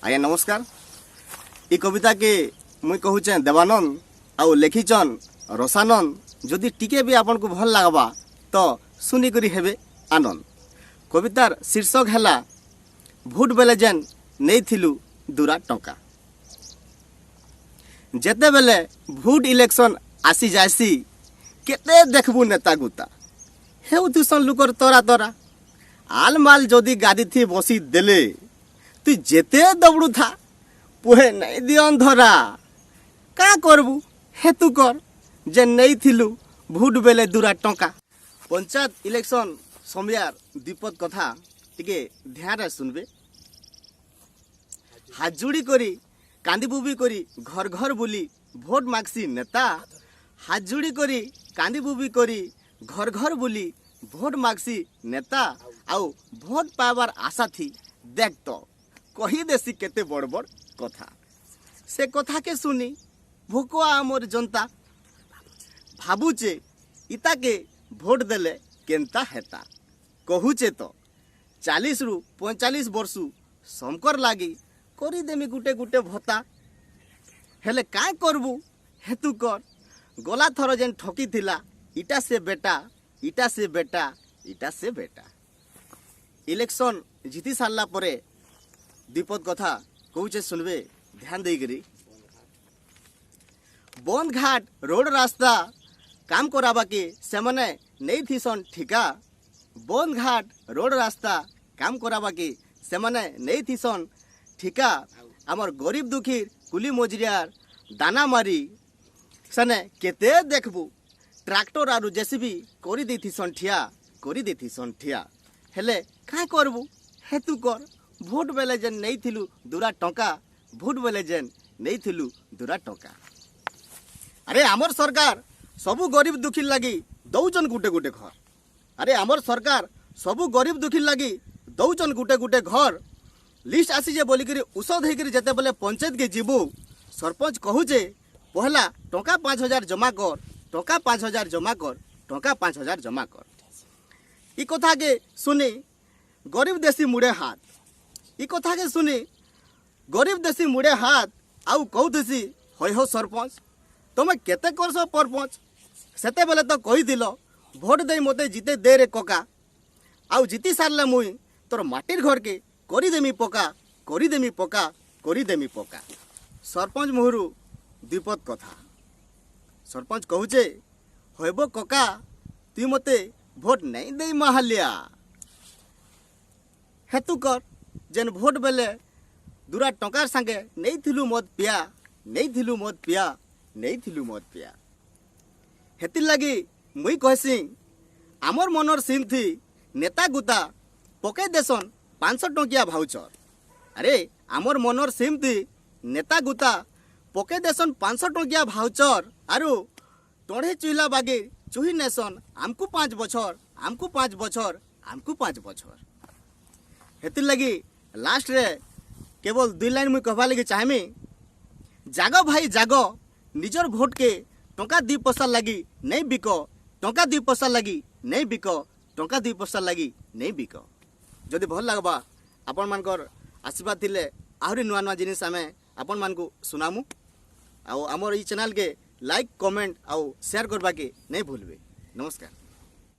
आज्ञा नमस्कार। ये कविता के मुई कहूचे देवानंद आउ लिखिचन रसानंद। जदि टिके भी आपन को भल लगवा तो सुनी करी हेबे आनंद। कवितार शीर्षक है भोट बेले जेन नहीं थिलु दूरा टंका। जेते बेले भोट इलेक्शन आसी जासी केते देखबू नेता गुता हेउ तुसन लुकर तोरा तोरा आल माल जदि गादी थी बसी देले तु जेते दौड़ू था पुहे नहीं दियन धरा का करबू हेतु कर जे नहीं थिलु भोट बेले दूरा टंका। पंचायत इलेक्शन समयार विपद कथा टिके ध्यान सुनबे। हाथ जोड़ी करी कांदी बुबी करी घर घर बुली भोट मागसी नेता। हाथ जोड़ी करी कांदी बुबी करी घर घर बुली भोट मागसी नेता। आउ भोट पावर आशा थी देख तो कही देसी केते बड़ बड़ कथा। से कथा के सुनी भोकवा आमर जनता भाबुचे इता के भोट देले केनता हेता। कहूचे तो 40 रु 45 वर्षु समकर लागी करी देमी गुटे गुटे भत्ता। हेले काय करबू हेतु कर गला थर जेन ठकी थिला इटा से बेटा इटा से बेटा इटा से बेटा। इलेक्शन जीती सारला परे विपद कथा कहूचे सुनबे ध्यान दे करी। बंद घाट रोड रास्ता काम कराबा के सेमने नहीं थीसन ठिका। बंद घाट रोड रास्ता काम कराबा के सेमने नहीं थीसन ठिका। आमर गरीब दुखी कुली मजरियार दाना मारी सने केते देखबू ट्रैक्टर आरु जेसीबी करी देथिसन ठिया हेले काय करबू हेतु कर भोट बेले जेन नहीं थिलु दूरा टंका। भोट बेले जेन नहीं थिलु दूरा टंका। अरे आमर सरकार सबु गरीब दुखी लगी दौचन गुटे गुटे घर। अरे आमर सरकार सबु गरीब दुखी लगी दौचन गुटे गुटे घर। लिस्ट आसी जे बोलिक औषध होकर जेते बेले पंचायत के जीवु सरपंच कहूचे पहला टंका 5000 जमा कर टंका 5000 जमा कर टंका 5000 जमा कर। ई कथा के सुनी गरीब देशी मुड़े हाथ। ई कथा के सुनी गरीब देशी मुड़े हाथ आउ कहूसी होय हो सरपंच तुम केते करस परपंच। सेते बेले तो कही दिल भोट दे मते जीते दे रे कका। आउ जीती सारले मुई तोर माटिर घर के करी देमी पका करी देमी पका करी देमी पका। सरपंच मुहरु विपद कथा। सरपंच कहूचे होइबो कका तु मते भोट नहीं दे महालिया। हेतु कर जेन भोट बेले दूरा टंकार संगे नहीं थिलु मत पिया नहीं थिलु मत पिया नहीं थिलु मत पिया। हेति लगी मुई कहसी आमर मनर सीन थी नेता गुता पके देसन 500 टंकिया भाउचर। अरे आमर मनर सीम थी नेता गुता पके देसन 500 टंकिया भाउचर आरु टोढ़े चुहिला बागे चुही नेसन आमको 5 बछर आमको 5 बछर आमको 5 बछर। हेति लगी लास्ट रे केवल 2 लाइन मुई कहबा लगी चाहमी जागो भाई जागो निजर भोट के टंका 2 पैसा लगी नहीं बिको टंका 2 पैसा लगी नहीं बिको टंका 2 पैसा लगी नहीं बिको। जदि भल लगबा आपण मानकर आशीर्वाद थिले आहरी नुआ नुआ जिनिस आमे आपण मानकु सुनामु। आउ हमर ई चैनल के लाइक कमेंट आउ शेयर करबा के नहीं भूलबे। नमस्कार।